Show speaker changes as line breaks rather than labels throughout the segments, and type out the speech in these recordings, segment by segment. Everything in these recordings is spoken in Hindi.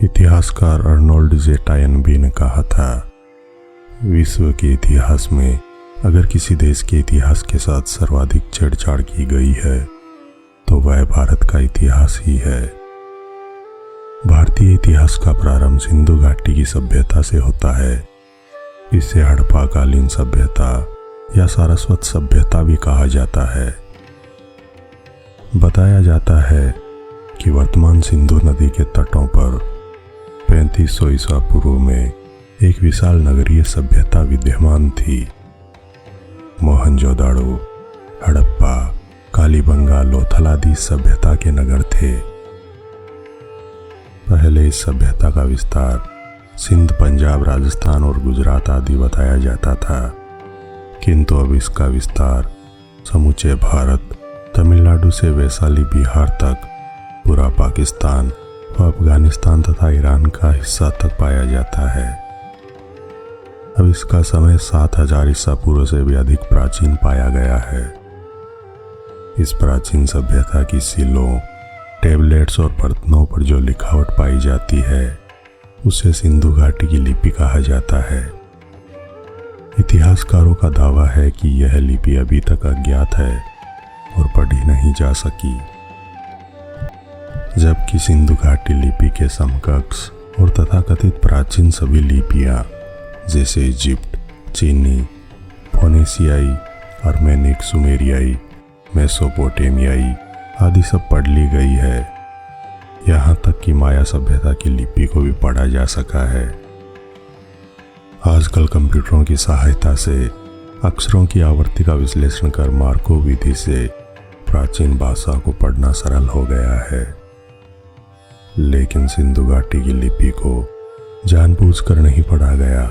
इतिहासकार अर्नोल्ड जे टॉयनबी ने कहा था, विश्व के इतिहास में अगर किसी देश के इतिहास के साथ सर्वाधिक छेड़छाड़ की गई है तो वह भारत का इतिहास ही है। भारतीय इतिहास का प्रारंभ सिंधु घाटी की सभ्यता से होता है। इसे हड़प्पाकालीन सभ्यता या सारस्वत सभ्यता भी कहा जाता है। बताया जाता है कि वर्तमान सिंधु नदी के तटों पर 3500 ईसा पूर्व में एक विशाल नगरीय सभ्यता विद्यमान थी। मोहनजोदाड़ो, हड़प्पा, कालीबंगा, लोथल आदि सभ्यता के नगर थे। पहले इस सभ्यता का विस्तार सिंध, पंजाब, राजस्थान और गुजरात आदि बताया जाता था, किंतु अब इसका विस्तार समूचे भारत, तमिलनाडु से वैशाली, बिहार तक, पूरा पाकिस्तान व अफगानिस्तान तथा ईरान का हिस्सा तक पाया जाता है। अब इसका समय 7000 ईसा पूर्व से भी अधिक प्राचीन पाया गया है। इस प्राचीन सभ्यता की सीलों, टेबलेट्स और बर्तनों पर जो लिखावट पाई जाती है उसे सिंधु घाटी की लिपि कहा जाता है। इतिहासकारों का दावा है कि यह लिपि अभी तक अज्ञात है और पढ़ी नहीं जा सकी, जबकि सिंधु घाटी लिपि के समकक्ष और तथाकथित प्राचीन सभी लिपियां जैसे इजिप्ट, चीनी, फोनेशियाई, आर्मेनिक, सुमेरियाई, मेसोपोटामियाई आदि सब पढ़ ली गई है। यहाँ तक कि माया सभ्यता की लिपि को भी पढ़ा जा सका है। आजकल कंप्यूटरों की सहायता से अक्षरों की आवर्ती का विश्लेषण कर मार्कोव विधि से प्राचीन भाषा को पढ़ना सरल हो गया है। लेकिन सिंधु घाटी की लिपि को जानबूझकर नहीं पढ़ा गया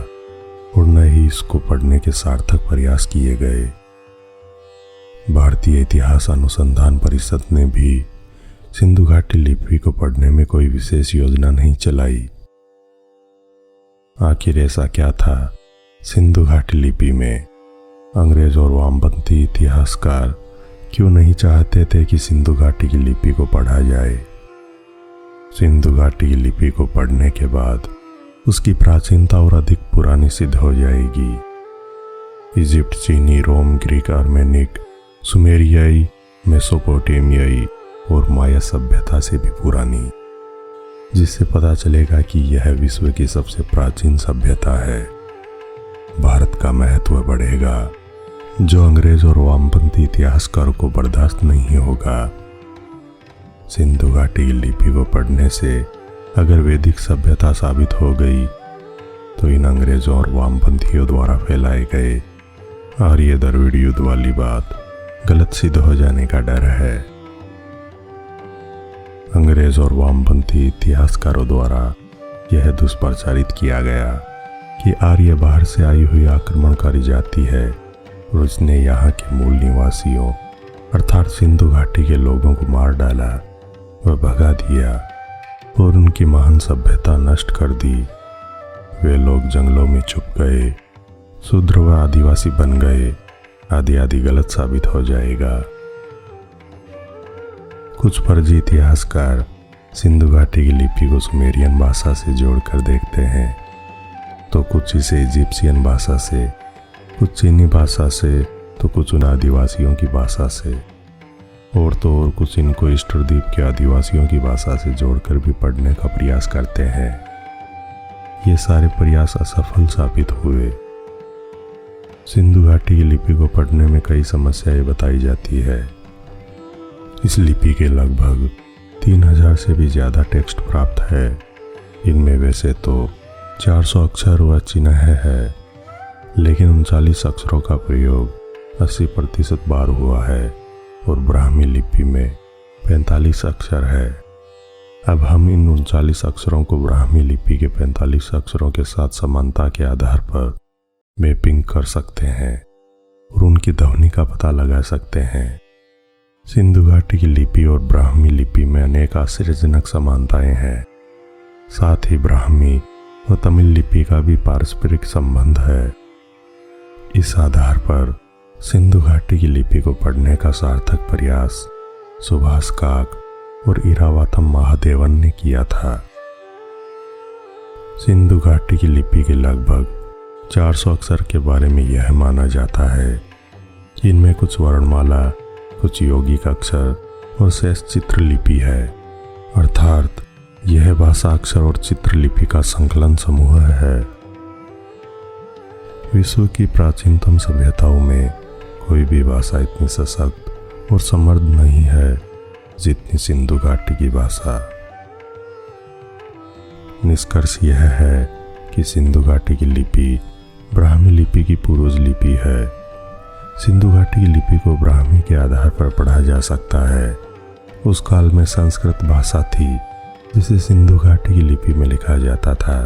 और न ही इसको पढ़ने के सार्थक प्रयास किए गए। भारतीय इतिहास अनुसंधान परिषद ने भी सिंधु घाटी लिपि को पढ़ने में कोई विशेष योजना नहीं चलाई। आखिर ऐसा क्या था सिंधु घाटी लिपि में? अंग्रेज और वामपंथी इतिहासकार क्यों नहीं चाहते थे कि सिंधु घाटी की लिपि को पढ़ा जाए? सिंधु घाटी की लिपि को पढ़ने के बाद उसकी प्राचीनता और अधिक पुरानी सिद्ध हो जाएगी। इजिप्ट, चीनी, रोम, ग्रीक, आर्मेनिक, सुमेरियाई, मेसोपोटामियाई और माया सभ्यता से भी पुरानी, जिससे पता चलेगा कि यह विश्व की सबसे प्राचीन सभ्यता है। भारत का महत्व बढ़ेगा, जो अंग्रेज और वामपंथी इतिहासकारों को बर्दाश्त नहीं होगा। सिंधु घाटी की लिपि को पढ़ने से अगर वैदिक सभ्यता साबित हो गई तो इन अंग्रेजों और वामपंथियों द्वारा फैलाए गए आर्य द्रविड़ युद्ध वाली बात गलत सिद्ध हो जाने का डर है। अंग्रेज और वामपंथी इतिहासकारों द्वारा यह दुष्प्रचारित किया गया कि आर्य बाहर से आई हुई आक्रमणकारी जाति है और उसने यहाँ के मूल निवासियों अर्थात सिंधु घाटी के लोगों को मार डाला व भगा दिया और उनकी महान सभ्यता नष्ट कर दी। वे लोग जंगलों में छुप गए, शूद्र व आदिवासी बन गए, आदि आदि गलत साबित हो जाएगा। कुछ फर्जी इतिहासकार सिंधु घाटी की लिपि को सुमेरियन भाषा से जोड़कर देखते हैं, तो कुछ इसे इजिप्शियन भाषा से, कुछ चीनी भाषा से, तो कुछ उन आदिवासियों की भाषा से और तो और कुछ इनको ईस्टर द्वीप के आदिवासियों की भाषा से जोड़कर भी पढ़ने का प्रयास करते हैं। ये सारे प्रयास असफल साबित हुए। सिंधु घाटी की लिपि को पढ़ने में कई समस्याएं बताई जाती है। इस लिपि के लगभग 3000 से भी ज़्यादा टेक्स्ट प्राप्त है। इनमें वैसे तो 400 अक्षर व चिन्ह है, लेकिन 39 अक्षरों का प्रयोग 80% बार हुआ है और ब्राह्मी लिपि में 45 अक्षर है। अब हम इन 39 अक्षरों को ब्राह्मी लिपि के 45 अक्षरों के साथ समानता के आधार पर मैपिंग कर सकते हैं और उनकी ध्वनि का पता लगा सकते हैं। सिंधु घाटी की लिपि और ब्राह्मी लिपि में अनेक आश्चर्यजनक समानताएं हैं। साथ ही ब्राह्मी व तमिल लिपि का भी पारस्परिक संबंध है। इस आधार पर सिंधु घाटी की लिपि को पढ़ने का सार्थक प्रयास सुभाष काक और इरावाथम महादेवन ने किया था। सिंधु घाटी की लिपि के लगभग 400 अक्षर के बारे में यह माना जाता है कि इनमें कुछ वर्णमाला, कुछ यौगिक अक्षर और शेष चित्र लिपि है, अर्थात यह भाषा अक्षर और चित्र लिपि का संकलन समूह है। विश्व की प्राचीनतम सभ्यताओं में कोई भी भाषा इतनी सशक्त और समृद्ध नहीं है जितनी सिंधु घाटी की भाषा। निष्कर्ष यह है कि सिंधु घाटी की लिपि ब्राह्मी लिपि की पूर्वज लिपि है। सिंधु घाटी की लिपि को ब्राह्मी के आधार पर पढ़ा जा सकता है। उस काल में संस्कृत भाषा थी जिसे सिंधु घाटी की लिपि में लिखा जाता था।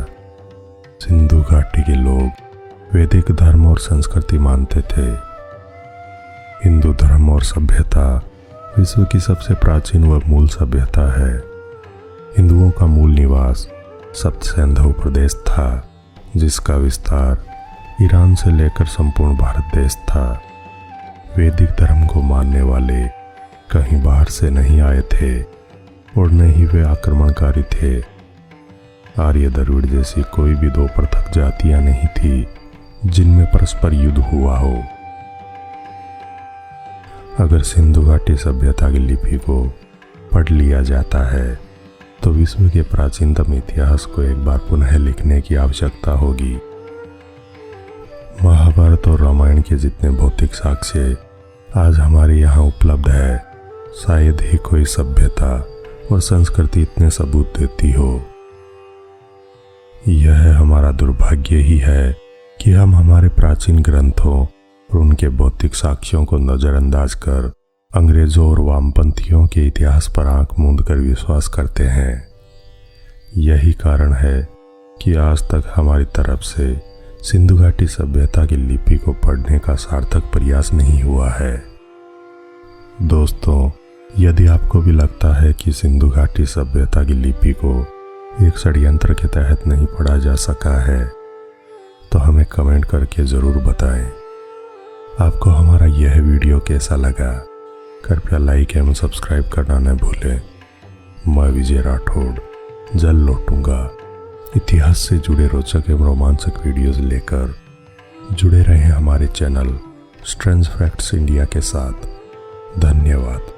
सिंधु घाटी के लोग वैदिक धर्म और संस्कृति मानते थे। हिंदू धर्म और सभ्यता विश्व की सबसे प्राचीन व मूल सभ्यता है। हिंदुओं का मूल निवास सप्तसिंधु प्रदेश था, जिसका विस्तार ईरान से लेकर संपूर्ण भारत देश था। वैदिक धर्म को मानने वाले कहीं बाहर से नहीं आए थे और न ही वे आक्रमणकारी थे। आर्य द्रविड़ जैसी कोई भी दो पृथक जातियां नहीं थी जिनमें परस्पर युद्ध हुआ हो। अगर सिंधु घाटी सभ्यता की लिपि को पढ़ लिया जाता है तो विश्व के प्राचीनतम इतिहास को एक बार पुनः लिखने की आवश्यकता होगी। महाभारत और रामायण के जितने भौतिक साक्ष्य आज हमारे यहाँ उपलब्ध है, शायद ही कोई सभ्यता और संस्कृति इतने सबूत देती हो। यह हमारा दुर्भाग्य ही है कि हम हमारे प्राचीन ग्रंथों और उनके भौतिक साक्ष्यों को नजरअंदाज कर अंग्रेजों और वामपंथियों के इतिहास पर आंख मूंद कर विश्वास करते हैं। यही कारण है कि आज तक हमारी तरफ से सिंधु घाटी सभ्यता की लिपि को पढ़ने का सार्थक प्रयास नहीं हुआ है। दोस्तों, यदि आपको भी लगता है कि सिंधु घाटी सभ्यता की लिपि को एक षड्यंत्र के तहत नहीं पढ़ा जा सका है, तो हमें कमेंट करके ज़रूर बताएं। आपको हमारा यह वीडियो कैसा लगा? कृपया लाइक एवं सब्सक्राइब करना न भूलें। मैं विजय राठौड़ जल्द लौटूंगा इतिहास से जुड़े रोचक एवं रोमांचक वीडियोस लेकर। जुड़े रहें हमारे चैनल स्ट्रेंज फैक्ट्स इंडिया के साथ। धन्यवाद।